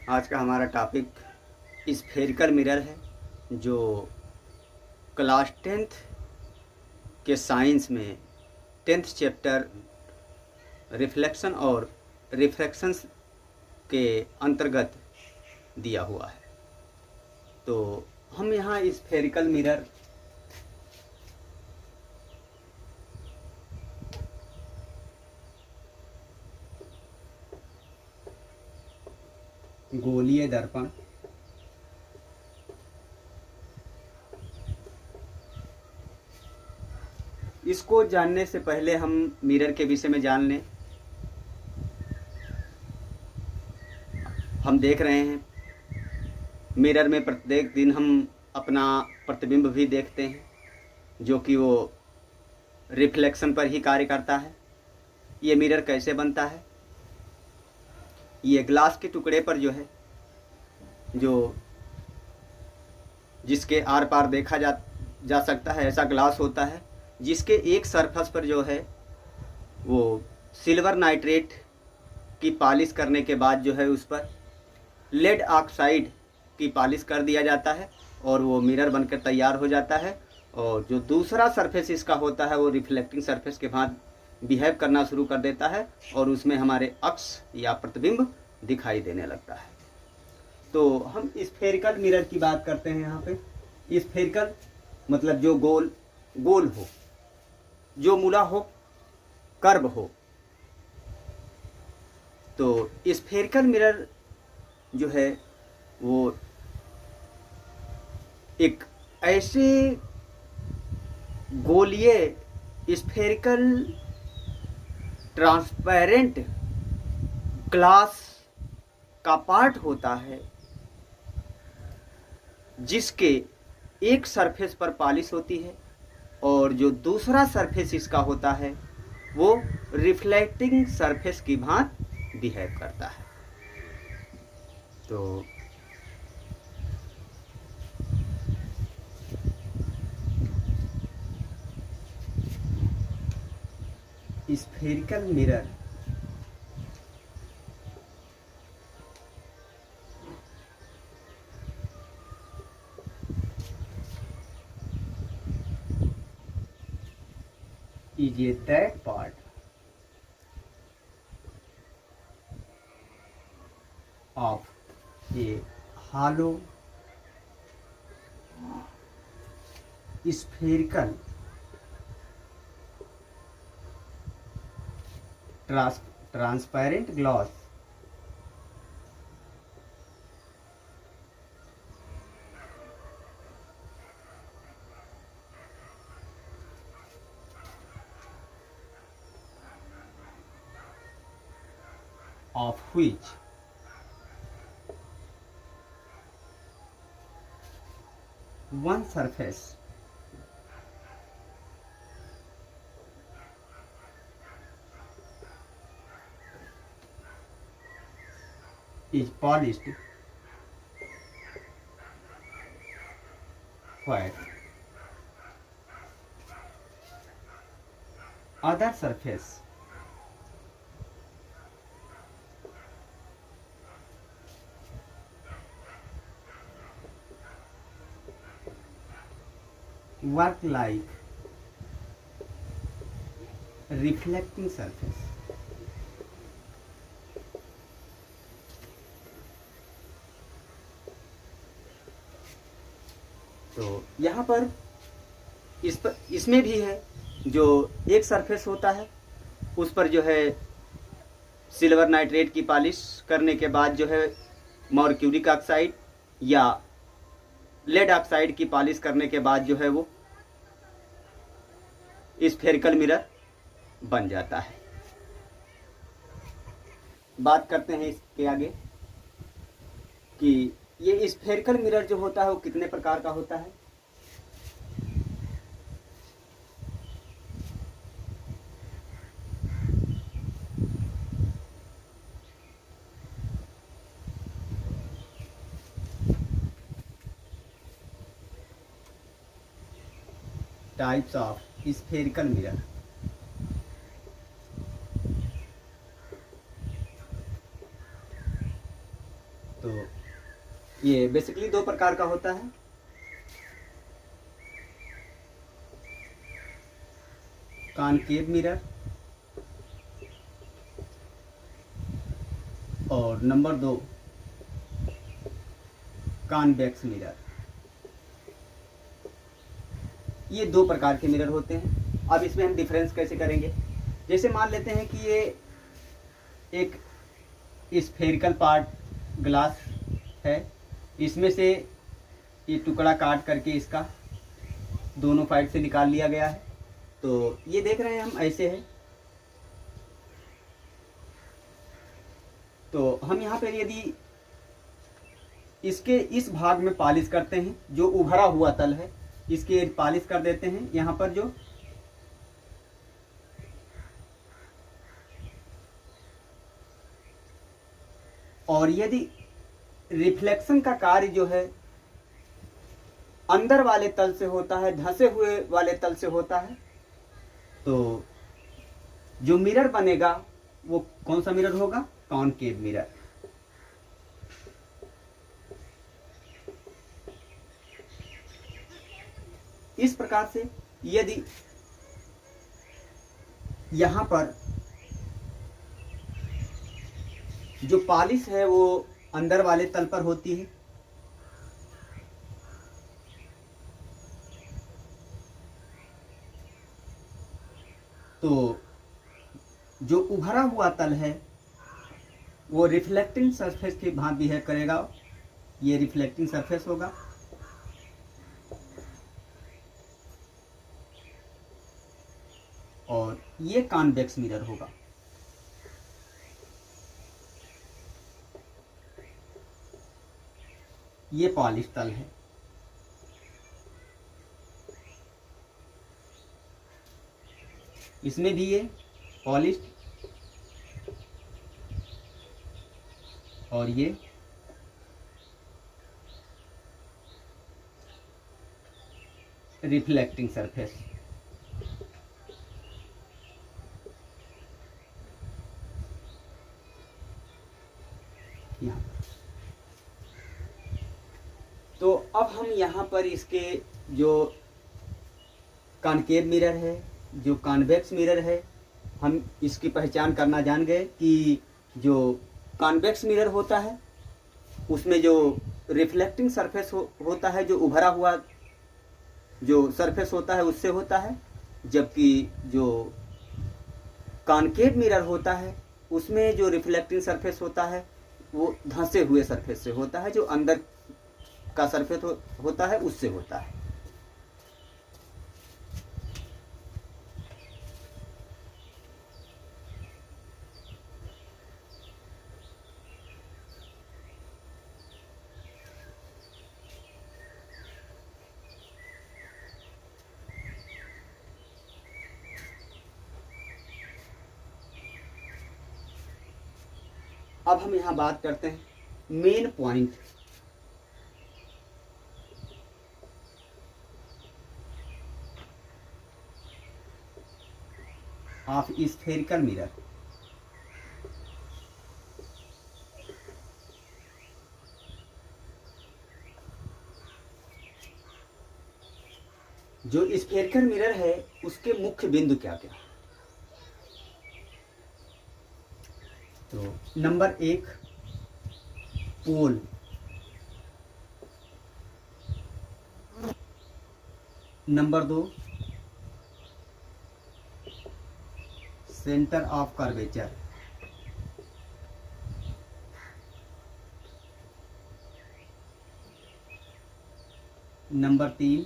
आज का हमारा टॉपिक स्फेरिकल मिरर है, जो क्लास 10th के साइंस में 10th चैप्टर रिफ्लेक्शन और रिफ्रैक्शंस के अंतर्गत दिया हुआ है। तो हम यहाँ स्फेरिकल मिरर गोलीय दर्पण, इसको जानने से पहले हम मिरर के विषय में जान लें। हम देख रहे हैं मिरर में प्रत्येक दिन हम अपना प्रतिबिंब भी देखते हैं, जो कि वो रिफ्लेक्शन पर ही कार्य करता है। ये मिरर कैसे बनता है? ये ग्लास के टुकड़े पर जो है, जो जिसके आर पार देखा जा सकता है, ऐसा ग्लास होता है, जिसके एक सरफेस पर जो है वो सिल्वर नाइट्रेट की पॉलिश करने के बाद जो है उस पर लेड ऑक्साइड की पॉलिश कर दिया जाता है और वो मिरर बनकर तैयार हो जाता है। और जो दूसरा सरफेस इसका होता है वो रिफ्लेक्टिंग सरफेस के बाद बिहेव करना शुरू कर देता है और उसमें हमारे अक्स या प्रतिबिंब दिखाई देने लगता है। तो हम स्फेरिकल मिरर की बात करते हैं। यहाँ पे स्फेरिकल मतलब जो गोल हो, जो मुड़ा हो, कर्व हो। तो स्फेरिकल मिरर जो है वो एक ऐसे गोलीय स्फेरिकल ट्रांसपेरेंट ग्लास का पार्ट होता है, जिसके एक सरफेस पर पॉलिश होती है और जो दूसरा सरफेस इसका होता है वो रिफ्लेक्टिंग सरफेस की भांति बिहेव करता है। तो spherical mirror is that part of a hollow spherical transparent glass of which one surface is polished while other surface work like reflecting surface। तो यहाँ पर इसमें भी है, जो एक सरफेस होता है उस पर जो है सिल्वर नाइट्रेट की पॉलिश करने के बाद जो है मर्क्यूरिक ऑक्साइड या लेड ऑक्साइड की पॉलिश करने के बाद जो है वो स्फेरिकल मिरर बन जाता है। बात करते हैं इसके आगे कि ये स्फेरिकल मिरर जो होता है वो कितने प्रकार का होता है। Types of spherical mirror. तो ये बेसिकली दो प्रकार का होता है। कॉनकेव मिरर और नंबर 2 कॉन्वेक्स मिरर। ये दो प्रकार के मिरर होते हैं। अब इसमें हम डिफरेंस कैसे करेंगे? जैसे मान लेते हैं कि ये एक स्फेरिकल पार्ट ग्लास है, इसमें से ये टुकड़ा काट करके इसका दोनों साइड से निकाल लिया गया है। तो ये देख रहे हैं हम ऐसे है। तो हम यहाँ पर यदि इसके इस भाग में पॉलिश करते हैं, जो उभरा हुआ तल है इसके पॉलिश कर देते हैं यहाँ पर जो, और यदि रिफ्लेक्शन का कार्य जो है अंदर वाले तल से होता है, धंसे हुए वाले तल से होता है, तो जो मिरर बनेगा वो कौन सा मिरर होगा? Concave mirror. इस प्रकार से यदि यहां पर जो पॉलिश है वो अंदर वाले तल पर होती है, तो जो उभरा हुआ तल है वो रिफ्लेक्टिंग सरफेस के भांति बिहेव करेगा। ये रिफ्लेक्टिंग सरफेस होगा। और ये कॉन्वेक्स मिरर होगा। ये पॉलिश तल है। इसमें भी ये पॉलिश और ये रिफ्लेक्टिंग सरफेस। यहाँ तो अब हम यहाँ पर इसके जो कॉनकेव मिरर है, जो कॉन्वेक्स मिरर है, हम इसकी पहचान करना जान गए कि जो कॉन्वेक्स मिरर होता है उसमें जो रिफ्लेक्टिंग सरफेस होता है, जो उभरा हुआ जो सरफेस होता है उससे होता है, जबकि जो कॉनकेव मिरर होता है उसमें जो रिफ्लेक्टिंग सरफेस होता है वो धंसे हुए सरफेस से होता है, जो अंदर का सरफेस होता है उससे होता है। अब हम यहाँ बात करते हैं main point of spherical mirror. जो स्फेरिकल मिरर है उसके मुख्य बिंदु क्या क्या? तो number 1 pole, number 2 centre of curvature, number 3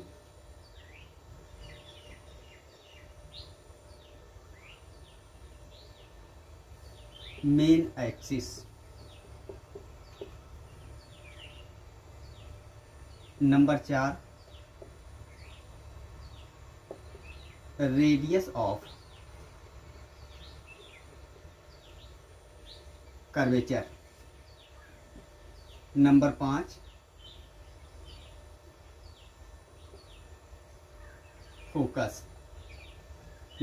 main axis, number 4 radius of curvature, number 5 focus,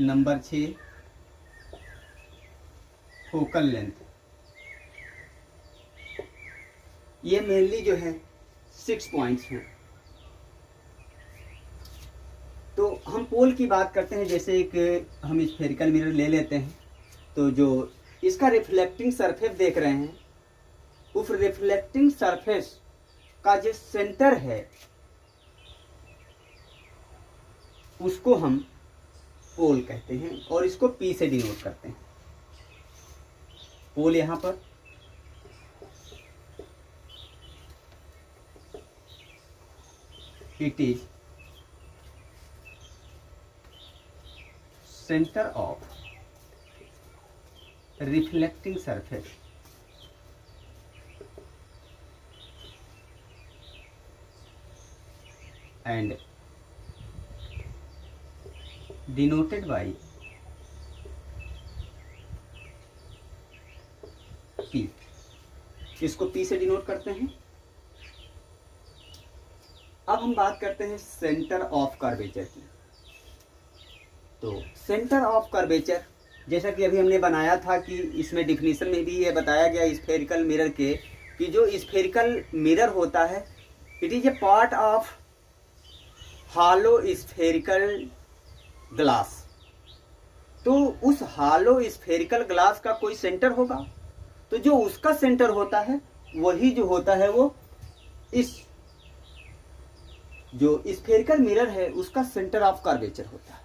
number 6 focal length, ये मेनली जो है 6 पॉइंट्स हैं। तो हम पोल की बात करते हैं, जैसे एक हम स्फेरिकल मिरर ले लेते हैं, तो जो इसका रिफ्लेक्टिंग सरफेस देख रहे हैं, उस रिफ्लेक्टिंग सरफेस का जो सेंटर है उसको हम पोल कहते हैं और इसको P से डिनोट करते हैं। पोल यहाँ पर, it is centre of reflecting surface and denoted by P। इसको P से डिनोट करते हैं। अब हम बात करते हैं सेंटर ऑफ कर्वेचर की। तो सेंटर ऑफ कर्वेचर, जैसा कि अभी हमने बनाया था कि इसमें डिफिनीशन में भी ये बताया गया स्फेरिकल मिरर के, कि जो स्फेरिकल मिरर होता है it is a part of hello spherical glass. तो उस हालो स्फेरिकल ग्लास का कोई सेंटर होगा, तो जो उसका सेंटर होता है वही जो होता है वो इस जो स्फेरिकल मिरर है उसका सेंटर ऑफ कर्वेचर होता है।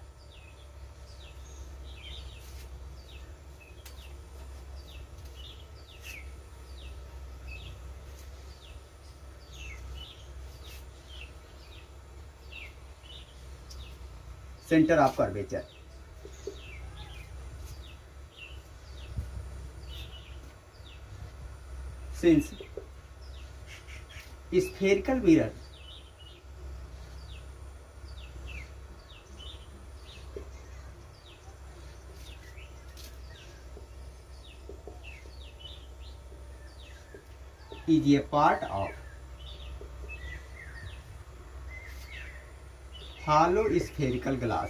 Centre of curvature. Since spherical mirror is a part of hollow spherical glass,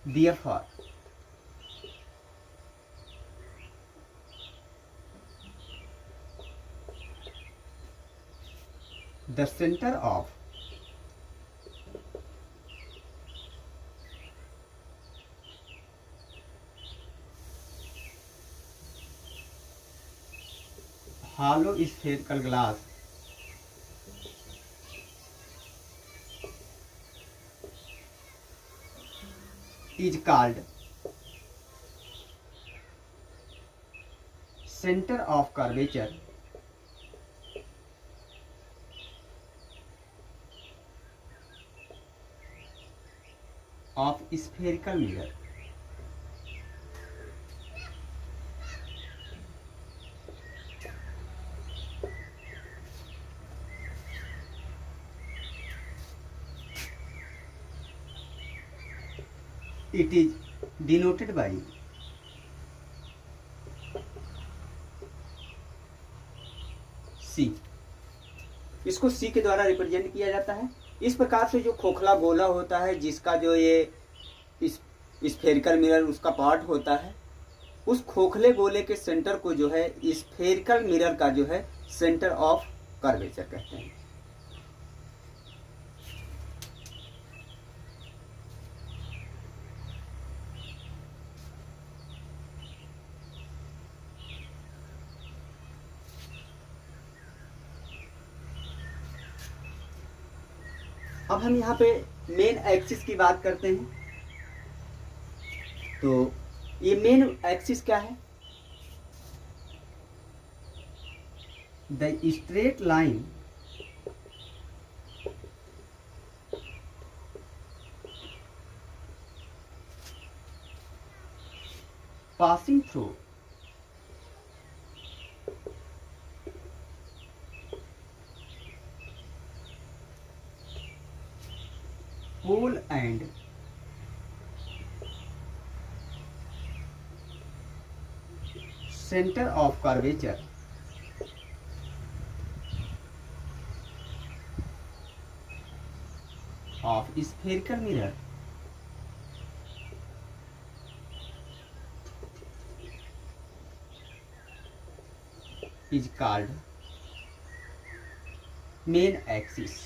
therefore the center of hollow spherical glass is called center of curvature of spherical mirror। It is denoted by C। इसको C के द्वारा represent किया जाता है। इस प्रकार से जो खोखला गोला होता है जिसका जो ये स्फेरिकल मिरर उसका पार्ट होता है, उस खोखले गोले के सेंटर को जो है स्फेरिकल मिरर का जो है सेंटर ऑफ कर्वेचर कहते हैं। अब हम यहाँ पे मेन एक्सिस की बात करते हैं। तो ये मेन एक्सिस क्या है? The straight line passing through pole and center of curvature of spherical mirror is called main axis.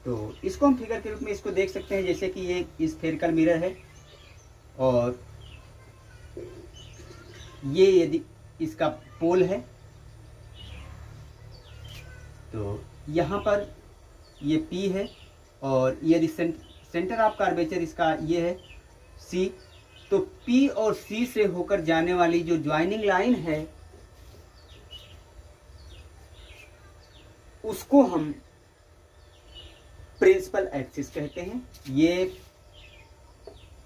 तो इसको हम फिगर के रूप में इसको देख सकते हैं, जैसे कि ये स्फेरिकल मिरर है और ये यदि इसका पोल है तो यहाँ पर ये P है और यदि सेंटर ऑफ कर्वेचर इसका ये है C, तो P और C से होकर जाने वाली जो ज्वाइनिंग लाइन है उसको हम प्रिंसिपल एक्सिस कहते हैं। ये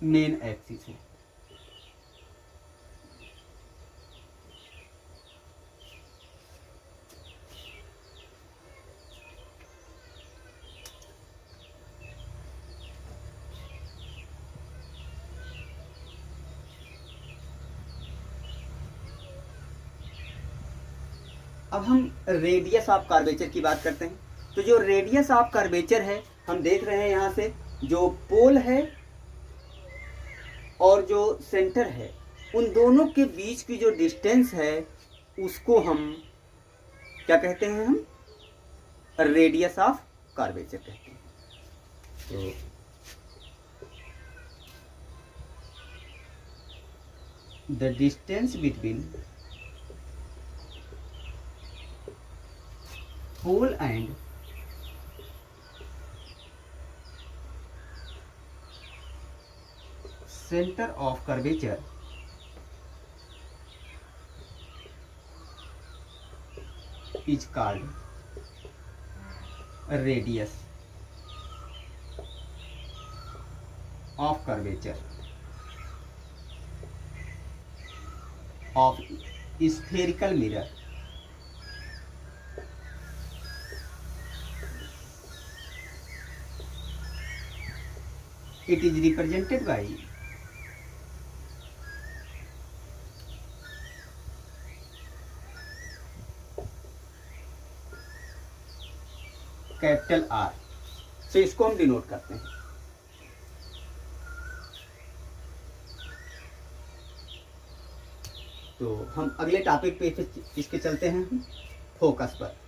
मेन एक्सिस है। अब हम रेडियस ऑफ कर्वेचर की बात करते हैं। तो जो रेडियस ऑफ कर्वेचर है, हम देख रहे हैं यहाँ से जो पोल है और जो सेंटर है, उन दोनों के बीच की जो डिस्टेंस है उसको हम क्या कहते हैं? हम रेडियस ऑफ कर्वेचर कहते हैं। तो the distance between pole and center of curvature is called radius of curvature of spherical mirror. It is represented by capital R से इसको हम डिनोट करते हैं। तो हम अगले टॉपिक पे इसके चलते हैं, फोकस पर।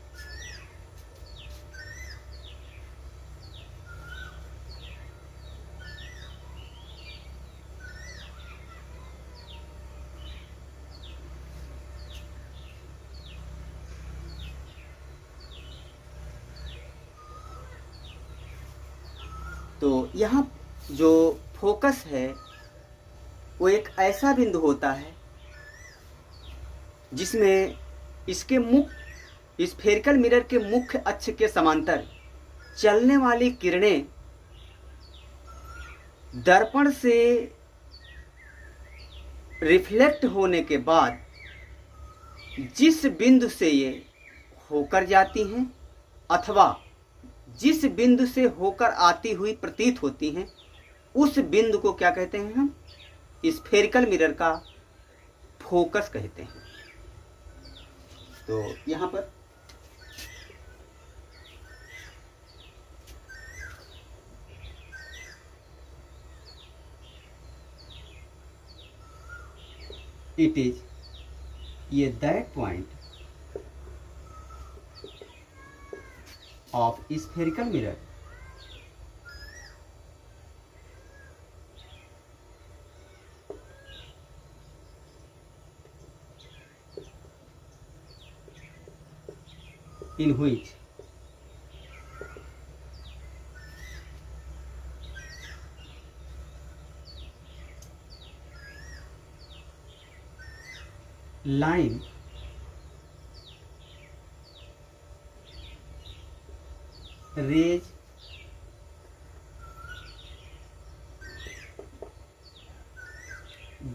तो यहाँ जो फोकस है वो एक ऐसा बिंदु होता है जिसमें इसके स्फेरिकल मिरर के मुख्य अक्ष के समांतर चलने वाली किरणें दर्पण से रिफ्लेक्ट होने के बाद जिस बिंदु से ये होकर जाती हैं अथवा जिस बिंदु से होकर आती हुई प्रतीत होती हैं, उस बिंदु को क्या कहते हैं? हम स्फेरिकल मिरर का फोकस कहते हैं। तो यहाँ पर इट इज ये that point of spherical mirror in which line rays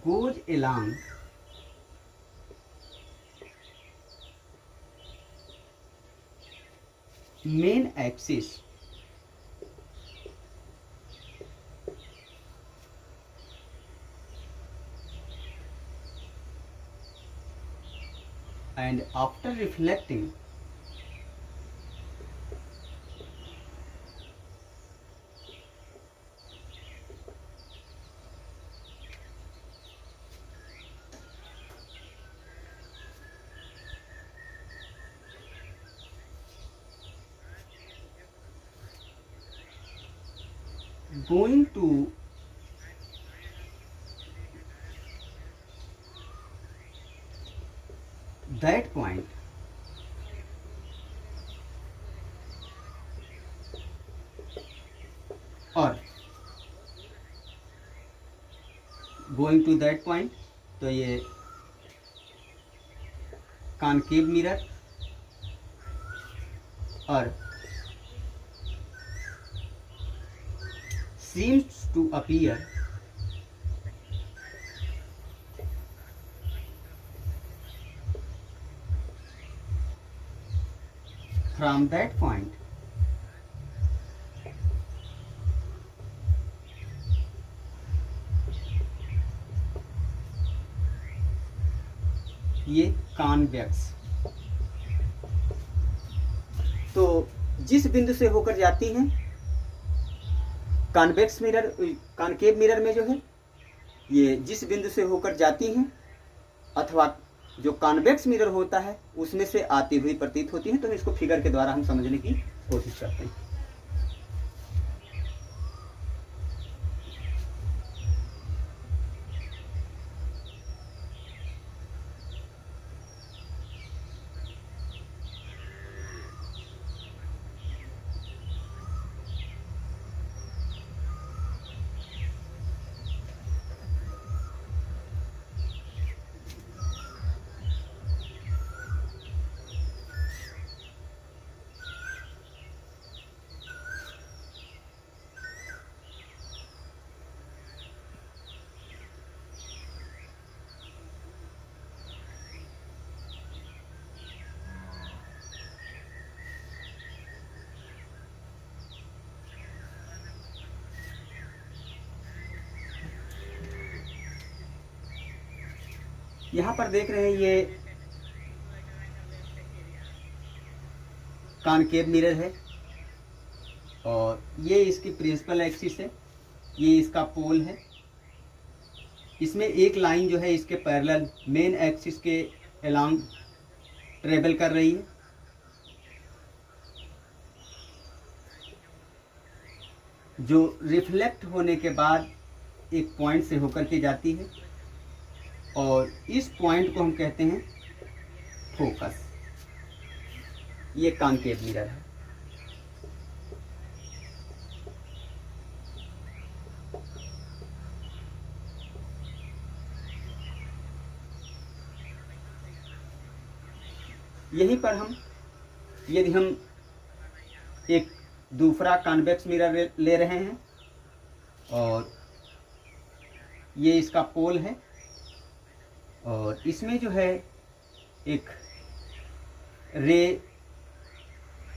goes along main axis and after reflecting going to that point और गोइंग टू दैट पॉइंट, तो ये कॉनकेव मिरर और seems to appear from that point ये convex. तो जिस बिंदु से होकर जाती हैं कॉन्वेक्स मिरर, कॉनकेव मिरर में जो है ये जिस बिंदु से होकर जाती हैं अथवा जो कॉन्वेक्स मिरर होता है उसमें से आती हुई प्रतीत होती हैं। तो इसको फिगर के द्वारा हम समझने की कोशिश करते हैं। यहाँ पर देख रहे हैं ये कॉनकेव मिरर है और ये इसकी प्रिंसिपल एक्सिस है, ये इसका पोल है। इसमें एक लाइन जो है इसके पैरेलल मेन एक्सिस के अलोंग ट्रेवल कर रही है। जो रिफ्लेक्ट होने के बाद एक पॉइंट से होकर के जाती है और इस पॉइंट को हम कहते हैं फोकस। ये कॉनकेव मिरर है। यहीं पर हम यदि हम एक दूसरा कॉन्वेक्स मिरर ले रहे हैं और ये इसका पोल है और इसमें जो है एक रे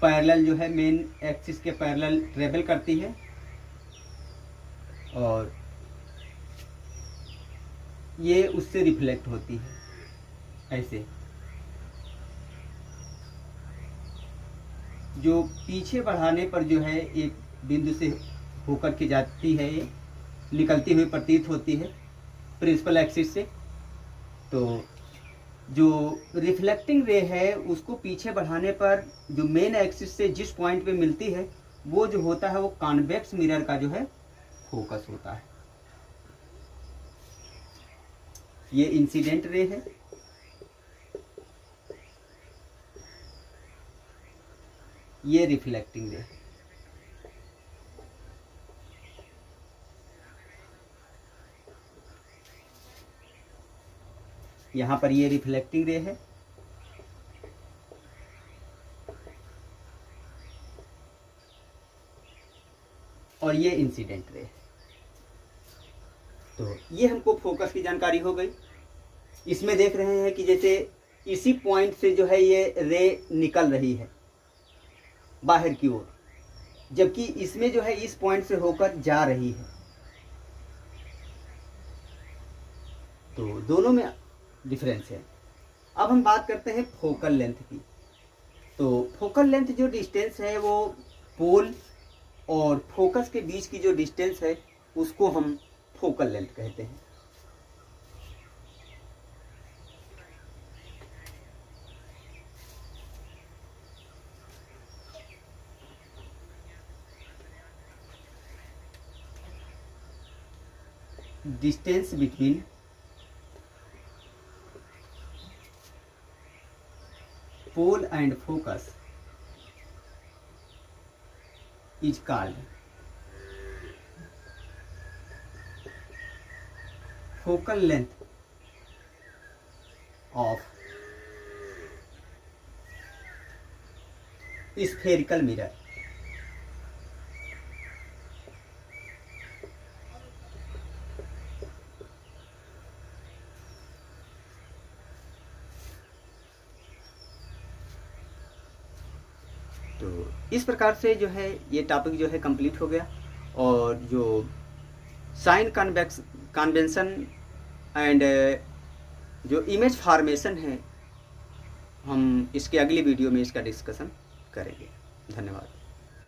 पैरेलल जो है मेन एक्सिस के पैरेलल ट्रेवल करती है और ये उससे रिफ्लेक्ट होती है। ऐसे जो पीछे बढ़ाने पर जो है एक बिंदु से होकर के जाती है, ये निकलती हुई प्रतीत होती है प्रिंसिपल एक्सिस से। तो जो रिफ्लेक्टिंग रे है उसको पीछे बढ़ाने पर जो मेन एक्सिस से जिस पॉइंट पे मिलती है वो जो होता है वो कॉन्वेक्स मिरर का जो है फोकस होता है। ये इंसिडेंट रे है, ये रिफ्लेक्टिंग रे है। यहाँ पर ये रिफ्लेक्टिंग रे है और ये इंसिडेंट रे है। तो ये हमको फोकस की जानकारी हो गई। इसमें देख रहे हैं कि जैसे इसी पॉइंट से जो है ये रे निकल रही है बाहर की ओर, जबकि इसमें जो है इस पॉइंट से होकर जा रही है। तो दोनों में डिफरेंस है। अब हम बात करते हैं फोकल लेंथ की। तो फोकल लेंथ जो डिस्टेंस है वो पोल और फोकस के बीच की जो डिस्टेंस है उसको हम फोकल लेंथ कहते हैं। Distance between pole and focus is called focal length of spherical mirror. तो इस प्रकार से जो है ये टॉपिक जो है कंप्लीट हो गया, और जो साइन कन्वेंशन एंड जो इमेज फॉर्मेशन है, हम इसके अगली वीडियो में इसका डिस्कशन करेंगे। धन्यवाद।